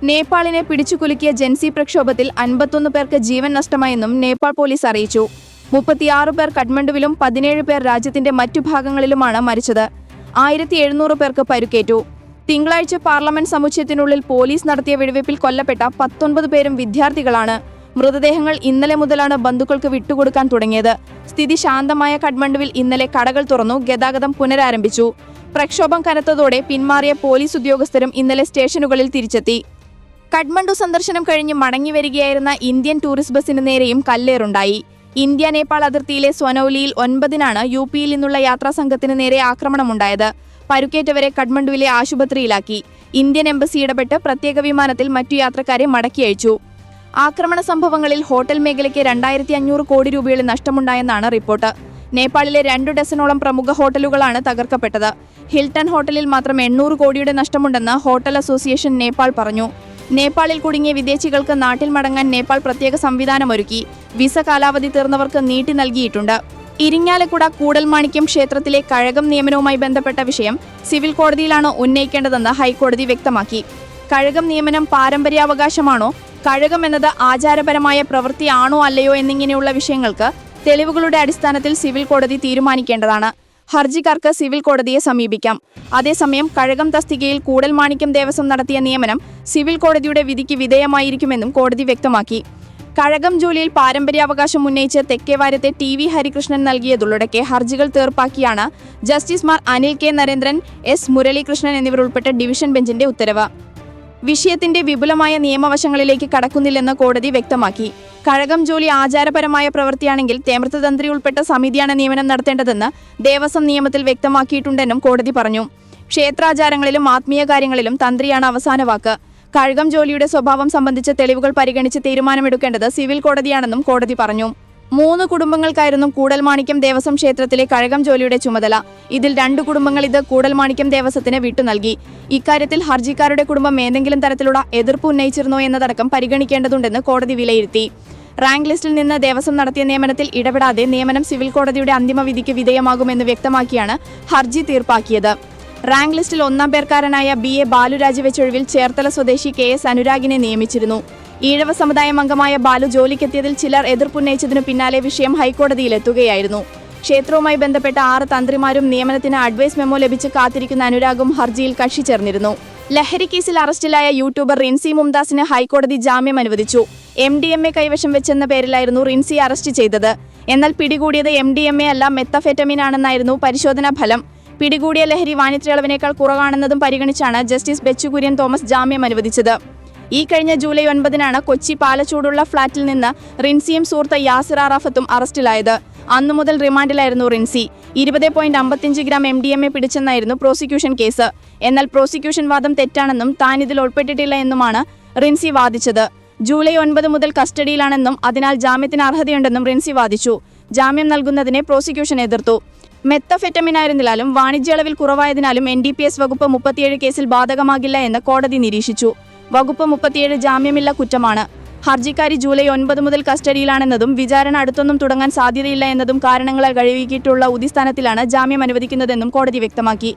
നേപ്പാളിനെ പിടിച്ചുകുലുക്കിയ ജൻസി പ്രക്ഷോഭത്തിൽ 51 പേർക്ക് ജീവൻ നഷ്ടമായെന്നും നേപ്പാൾ പോലീസ് അറിയിച്ചു. 36 പേർ കഠ്മണ്ഡുവിലും 17 പേർ രാജ്യത്തിന്റെ മറ്റു ഭാഗങ്ങളിലുമാണ് മരിച്ചത്. 1700 പേർക്ക് പരുക്കേറ്റു. തിങ്കളാഴ്ച പാർലമെന്റ് സമുച്ചയത്തിനുള്ളിൽ പോലീസ് നടത്തിയ വെടിവയ്പിൽ കൊല്ലപ്പെട്ട 19 പേരും വിദ്യാർത്ഥികളാണ്. മൃതദേഹങ്ങൾ ഇന്നലെ മുതലാണ് ബന്ധുക്കൾക്ക് വിട്ടുകൊടുക്കാൻ തുടങ്ങിയത്. സ്ഥിതി ശാന്തമായ കഠ്മണ്ഡുവിൽ ഇന്നലെ കടകൾ തുറന്നു, ഗതാഗതം പുനരാരംഭിച്ചു. പ്രക്ഷോഭം കനത്തതോടെ പിന്മാറിയ പോലീസ് ഉദ്യോഗസ്ഥരും ഇന്നലെ സ്റ്റേഷനുകളിൽ തിരിച്ചെത്തി. കഠ്മണ്ഡു സന്ദർശനം കഴിഞ്ഞ് മടങ്ങിവരികയായിരുന്ന ഇന്ത്യൻ ടൂറിസ്റ്റ് ബസിന് നേരെയും കല്ലേറുണ്ടായി. ഇന്ത്യ നേപ്പാൾ അതിർത്തിയിലെ സൊനൌലിയിൽ 9-നാണ് യുപിയിൽ നിന്നുള്ള യാത്രാസംഘത്തിന് നേരെ ആക്രമണമുണ്ടായത്. പരുക്കേറ്റവരെ കഠ്മണ്ഡുവിലെ ആശുപത്രിയിലാക്കി. ഇന്ത്യൻ എംബസി ഇടപെട്ട് പ്രത്യേക വിമാനത്തിൽ മറ്റു യാത്രക്കാരെ മടക്കി അയച്ചു. ആക്രമണ സംഭവങ്ങളിൽ ഹോട്ടൽ മേഖലയ്ക്ക് 2500 കോടി രൂപയുടെ നഷ്ടമുണ്ടായെന്നാണ് റിപ്പോർട്ട്. നേപ്പാളിലെ 2 ഡസനോളം പ്രമുഖ ഹോട്ടലുകളാണ് തകർക്കപ്പെട്ടത്. ഹിൽട്ടൺ ഹോട്ടലിൽ മാത്രം 800 കോടിയുടെ നഷ്ടമുണ്ടെന്ന് ഹോട്ടൽ അസോസിയേഷൻ നേപ്പാൾ പറഞ്ഞു. നേപ്പാളിൽ കുടുങ്ങിയ വിദേശികൾക്ക് നാട്ടിൽ മടങ്ങാൻ നേപ്പാൾ പ്രത്യേക സംവിധാനമൊരുക്കി. വിസ കാലാവധി തീർന്നവർക്ക് നീട്ടി നൽകിയിട്ടുണ്ട്. ഇരിങ്ങാലക്കുട കൂടൽമാണിക്യം ക്ഷേത്രത്തിലെ കഴകം നിയമനവുമായി ബന്ധപ്പെട്ട വിഷയം സിവിൽ കോടതിയിലാണ് ഉന്നയിക്കേണ്ടതെന്ന് ഹൈക്കോടതി വ്യക്തമാക്കി. കഴകം നിയമനം പാരമ്പര്യാവകാശമാണോ, കഴകം എന്നത് ആചാരപരമായ പ്രവൃത്തിയാണോ അല്ലയോ എന്നിങ്ങനെയുള്ള വിഷയങ്ങൾക്ക് തെളിവുകളുടെ അടിസ്ഥാനത്തിൽ സിവിൽ കോടതി തീരുമാനിക്കേണ്ടതാണ്. ഹർജിക്കാർക്ക് സിവിൽ കോടതിയെ സമീപിക്കാം. അതേസമയം കഴകം തസ്തികയിൽ കൂടൽമാണിക്യം ദേവസ്വം നടത്തിയ നിയമനം സിവിൽ കോടതിയുടെ വിധിക്ക് വിധേയമായിരിക്കുമെന്നും കോടതി വ്യക്തമാക്കി. കഴകം ജോലിയിൽ പാരമ്പര്യാവകാശം ഉന്നയിച്ച് തെക്കേവാരത്തെ TV ഹരികൃഷ്ണൻ നൽകിയതുള്ളടക്കെ ഹർജികൾ തീർപ്പാക്കിയാണ് ജസ്റ്റിസുമാർ അനിൽ K നരേന്ദ്രൻ, S മുരളീകൃഷ്ണൻ എന്നിവർ ഉൾപ്പെട്ട ഡിവിഷൻ ബെഞ്ചിന്റെ ഉത്തരവ്. വിഷയത്തിന്റെ വിപുലമായ നിയമവശങ്ങളിലേക്ക് കടക്കുന്നില്ലെന്ന് കോടതി വ്യക്തമാക്കി. കഴകം ജോലി ആചാരപരമായ പ്രവൃത്തിയാണെങ്കിൽ തേമൃതതന്ത്രി ഉൾപ്പെട്ട സമിതിയാണ് നിയമനം നടത്തേണ്ടതെന്ന് ദേവസ്വം നിയമത്തിൽ വ്യക്തമാക്കിയിട്ടുണ്ടെന്നും കോടതി പറഞ്ഞു. ക്ഷേത്രാചാരങ്ങളിലും ആത്മീയ കാര്യങ്ങളിലും തന്ത്രിയാണ് അവസാന വാക്ക്. കഴകം ജോലിയുടെ സ്വഭാവം സംബന്ധിച്ച തെളിവുകൾ പരിഗണിച്ച് തീരുമാനമെടുക്കേണ്ടത് സിവിൽ കോടതിയാണെന്നും കോടതി പറഞ്ഞു. 3 കുടുംബങ്ങൾക്കായിരുന്നു കൂടൽമാണിക്യം ദേവസ്വം ക്ഷേത്രത്തിലെ കഴകം ജോലിയുടെ ചുമതല. ഇതിൽ 2 കുടുംബങ്ങൾ ഇത് കൂടൽമാണിക്യം ദേവസ്വത്തിന് വിട്ടു നൽകി. ഇക്കാര്യത്തിൽ ഹർജിക്കാരുടെ കുടുംബം ഏതെങ്കിലും തരത്തിലുള്ള എതിർപ്പ് ഉന്നയിച്ചിരുന്നോ എന്നതടക്കം പരിഗണിക്കേണ്ടതുണ്ടെന്ന് കോടതി വിലയിരുത്തി. റാങ്ക് ലിസ്റ്റിൽ നിന്ന് ദേവസ്വം നടത്തിയ നിയമനത്തിൽ ഇടപെടാതെ നിയമനം സിവിൽ കോടതിയുടെ അന്തിമ വിധിക്ക് വിധേയമാകുമെന്ന് വ്യക്തമാക്കിയാണ് ഹർജി തീർപ്പാക്കിയത്. റാങ്ക് ലിസ്റ്റിൽ 1-ാം പേർക്കാരനായ BA ബാലു രാജിവെച്ചൊഴിവിൽ ചേർത്തല സ്വദേശി KS അനുരാഗിനെ നിയമിച്ചിരുന്നു. ഈഴവ സമുദായം അംഗമായ ബാലു ജോലിക്കെത്തിയതിൽ ചിലർ എതിർപ്പുന്നയിച്ചതിനു പിന്നാലെ വിഷയം ഹൈക്കോടതിയിലെത്തുകയായിരുന്നു. ക്ഷേത്രവുമായി ബന്ധപ്പെട്ട 6 തന്ത്രിമാരും നിയമനത്തിന് അഡ്വൈസ് മെമ്മോ ലഭിച്ച് കാത്തിരിക്കുന്ന അനുരാഗും ഹർജിയിൽ കക്ഷി ചേർന്നിരുന്നു. ലഹരി കേസിൽ അറസ്റ്റിലായ യൂട്യൂബർ റിൻസി മുംതാസിന് ഹൈക്കോടതി ജാമ്യം അനുവദിച്ചു. MDMA കൈവശം വെച്ചെന്ന പേരിലായിരുന്നു റിൻസി അറസ്റ്റ് ചെയ്തത്. എന്നാൽ പിടികൂടിയത് MDMA അല്ല, മെത്തഫെറ്റമിൻ ആണെന്നായിരുന്നു പരിശോധനാ ഫലം. പിടികൂടിയ ലഹരി വാണിജ്യ കുറവാണെന്നതും പരിഗണിച്ചാണ് ജസ്റ്റിസ് ബെച്ചു കുര്യൻ തോമസ് ജാമ്യം അനുവദിച്ചത്. ഈ കഴിഞ്ഞ ജൂലൈ 9-നാണ് കൊച്ചി പാലച്ചൂടുള്ള ഫ്ളാറ്റിൽ നിന്ന് റിൻസിയും സുഹൃത്ത് യാസിർ അറാഫത്തും അറസ്റ്റിലായത്. അന്നു മുതൽ റിമാൻഡിലായിരുന്നു റിൻസി. 20.55 ഗ്രാം MDMA പിടിച്ചെന്നായിരുന്നു പ്രോസിക്യൂഷൻ കേസ്. എന്നാൽ പ്രോസിക്യൂഷൻ വാദം തെറ്റാണെന്നും താൻ ഇതിൽ ഉൾപ്പെട്ടിട്ടില്ല എന്നുമാണ് റിൻസി വാദിച്ചത്. ജൂലൈ 9 മുതൽ കസ്റ്റഡിയിലാണെന്നും അതിനാൽ ജാമ്യത്തിന് അർഹതയുണ്ടെന്നും റിൻസി വാദിച്ചു. ജാമ്യം നൽകുന്നതിനെ പ്രോസിക്യൂഷൻ എതിർത്തു. മെത്തഫെറ്റമിനായിരുന്നാലും വാണിജ്യ അളവിൽ കുറവായതിനാലും NDPS വകുപ്പ് 37 കേസിൽ ബാധകമാകില്ല എന്ന് കോടതി നിരീക്ഷിച്ചു. വകുപ്പ് 37 ജാമ്യമില്ല കുറ്റമാണ്. ഹർജിക്കാരി ജൂലൈ 9 മുതൽ കസ്റ്റഡിയിലാണെന്നതും വിചാരണ അടുത്തൊന്നും തുടങ്ങാൻ സാധ്യതയില്ല എന്നതും കാരണങ്ങളാൽ കഴിവിക്കിയിട്ടുള്ള ഉദിസ്ഥാനത്തിലാണ് ജാമ്യം അനുവദിക്കുന്നതെന്നും കോടതി വ്യക്തമാക്കി.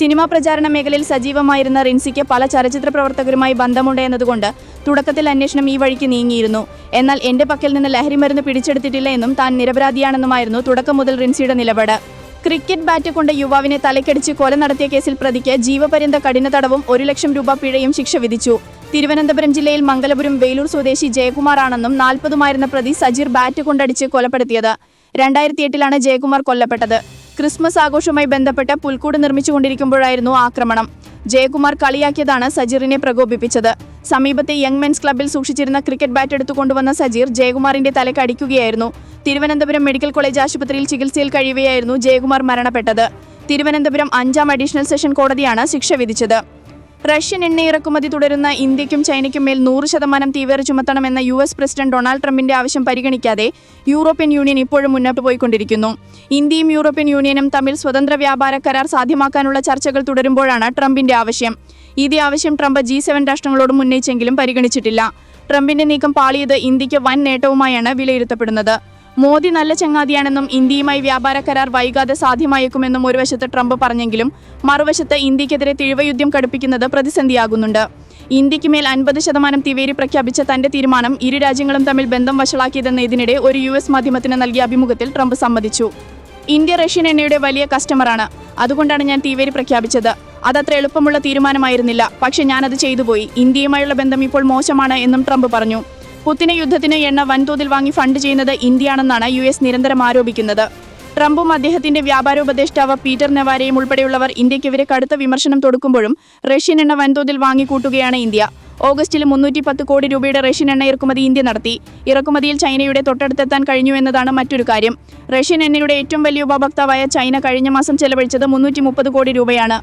സിനിമാ പ്രചാരണ മേഖലയിൽ സജീവമായിരുന്ന റിൻസിക്ക് പല ചലച്ചിത്ര പ്രവർത്തകരുമായി ബന്ധമുണ്ട് എന്നതുകൊണ്ട് തുടക്കത്തിൽ അന്വേഷണം ഈ വഴിക്ക് നീങ്ങിയിരുന്നു. എന്നാൽ എന്റെ പക്കൽ നിന്ന് ലഹരിമരുന്ന് പിടിച്ചെടുത്തിട്ടില്ല എന്നും താൻ നിരപരാധിയാണെന്നുമായിരുന്നു തുടക്കം മുതൽ റിൻസിയുടെ നിലപാട്. ക്രിക്കറ്റ് ബാറ്റ് കൊണ്ട് യുവാവിനെ തലക്കടിച്ച് കൊല നടത്തിയ കേസിൽ പ്രതിക്ക് ജീവപര്യന്ത കഠിന തടവും 1 ലക്ഷം രൂപ പിഴയും ശിക്ഷ വിധിച്ചു. തിരുവനന്തപുരം ജില്ലയിൽ മംഗലപുരം വേലൂർ സ്വദേശി ജയകുമാറാണെന്നും 40-മായിരുന്ന പ്രതി സജീർ ബാറ്റ് കൊണ്ടടിച്ച് കൊലപ്പെടുത്തിയത്. 2008 ജയകുമാർ കൊല്ലപ്പെട്ടത്. ക്രിസ്മസ് ആഘോഷവുമായി ബന്ധപ്പെട്ട് പുൽക്കൂട് നിർമ്മിച്ചുകൊണ്ടിരിക്കുമ്പോഴായിരുന്നു ആക്രമണം. ജയകുമാർ കളിയാക്കിയതാണ് സജീറിനെ പ്രകോപിപ്പിച്ചത്. സമീപത്തെ യങ് മെൻസ് ക്ലബ്ബിൽ സൂക്ഷിച്ചിരുന്ന ക്രിക്കറ്റ് ബാറ്റ് എടുത്തുകൊണ്ടുവന്ന സജീർ ജയകുമാറിന്റെ തലയ്ക്ക് അടിക്കുകയായിരുന്നു. തിരുവനന്തപുരം മെഡിക്കൽ കോളേജ് ആശുപത്രിയിൽ ചികിത്സയിൽ കഴിയവെയായിരുന്നു ജയകുമാർ മരണപ്പെട്ടത്. തിരുവനന്തപുരം 5ാം അഡീഷണൽ സെഷൻ കോടതിയാണ് ശിക്ഷ വിധിച്ചത്. റഷ്യൻ എണ്ണ ഇറക്കുമതി തുടരുന്ന ഇന്ത്യയ്ക്കും ചൈനയ്ക്കും മേൽ 100% തീവേർ ചുമത്തണമെന്ന US പ്രസിഡന്റ് ഡൊണാൾഡ് ട്രംപിന്റെ ആവശ്യം പരിഗണിക്കാതെ യൂറോപ്യൻ യൂണിയൻ ഇപ്പോഴും മുന്നോട്ട് പോയിക്കൊണ്ടിരിക്കുന്നു. ഇന്ത്യയും യൂറോപ്യൻ യൂണിയനും തമ്മിൽ സ്വതന്ത്ര വ്യാപാര കരാർ സാധ്യമാക്കാനുള്ള ചർച്ചകൾ തുടരുമ്പോഴാണ് ട്രംപിന്റെ ആവശ്യം. ഇതേ ആവശ്യം ട്രംപ് G7 രാഷ്ട്രങ്ങളോടും ഉന്നയിച്ചെങ്കിലും പരിഗണിച്ചിട്ടില്ല. ട്രംപിന്റെ നീക്കം പാളിയത് ഇന്ത്യക്ക് വൻ നേട്ടവുമായാണ് വിലയിരുത്തപ്പെടുന്നത്. മോദി നല്ല ചങ്ങാതിയാണെന്നും ഇന്ത്യയുമായി വ്യാപാര കരാർ വൈകാതെ സാധ്യമായേക്കുമെന്നും ഒരു വശത്ത് ട്രംപ് പറഞ്ഞെങ്കിലും മറുവശത്ത് ഇന്ത്യക്കെതിരെ തിഴവയുദ്ധം കടുപ്പിക്കുന്നത് പ്രതിസന്ധിയാകുന്നുണ്ട്. ഇന്ത്യക്ക് മേൽ 50% തീവേരി പ്രഖ്യാപിച്ച തന്റെ തീരുമാനം ഇരു രാജ്യങ്ങളും തമ്മിൽ ബന്ധം വഷളാക്കിയതെന്ന് ഇതിനിടെ ഒരു US മാധ്യമത്തിന് നൽകിയ അഭിമുഖത്തിൽ ട്രംപ് സമ്മതിച്ചു. ഇന്ത്യ റഷ്യൻ എണ്ണയുടെ വലിയ കസ്റ്റമറാണ്. അതുകൊണ്ടാണ് ഞാൻ തീവേരി പ്രഖ്യാപിച്ചത്. അതത്ര എളുപ്പമുള്ള തീരുമാനമായിരുന്നില്ല. പക്ഷെ ഞാനത് ചെയ്തുപോയി. ഇന്ത്യയുമായുള്ള ബന്ധം ഇപ്പോൾ മോശമാണ് എന്നും ട്രംപ് പറഞ്ഞു. പുതിന യുദ്ധത്തിന് എണ്ണ വൻതോതിൽ വാങ്ങി ഫണ്ട് ചെയ്യുന്നത് ഇന്ത്യയാണെന്നാണ് US നിരന്തരം ആരോപിക്കുന്നത്. ട്രംപും അദ്ദേഹത്തിന്റെ വ്യാപാര ഉപദേഷ്ടാവ് പീറ്റർ നെവാരയും ഉൾപ്പെടെയുള്ളവർ ഇന്ത്യക്കെതിരെ കടുത്ത വിമർശനം തൊടുക്കുമ്പോഴും റഷ്യൻ എണ്ണ വൻതോതിൽ വാങ്ങിക്കൂട്ടുകയാണ് ഇന്ത്യ. ഓഗസ്റ്റിൽ 310 കോടി രൂപയുടെ റഷ്യൻ എണ്ണ ഇറക്കുമതി ഇന്ത്യ നടത്തി. ഇറക്കുമതിയിൽ ചൈനയുടെ തൊട്ടടുത്തെത്താൻ കഴിഞ്ഞു എന്നതാണ് മറ്റൊരു കാര്യം. റഷ്യൻ എണ്ണയുടെ ഏറ്റവും വലിയ ഉപഭോക്താവായ ചൈന കഴിഞ്ഞ മാസം ചെലവഴിച്ചത് 330 കോടി രൂപയാണ്.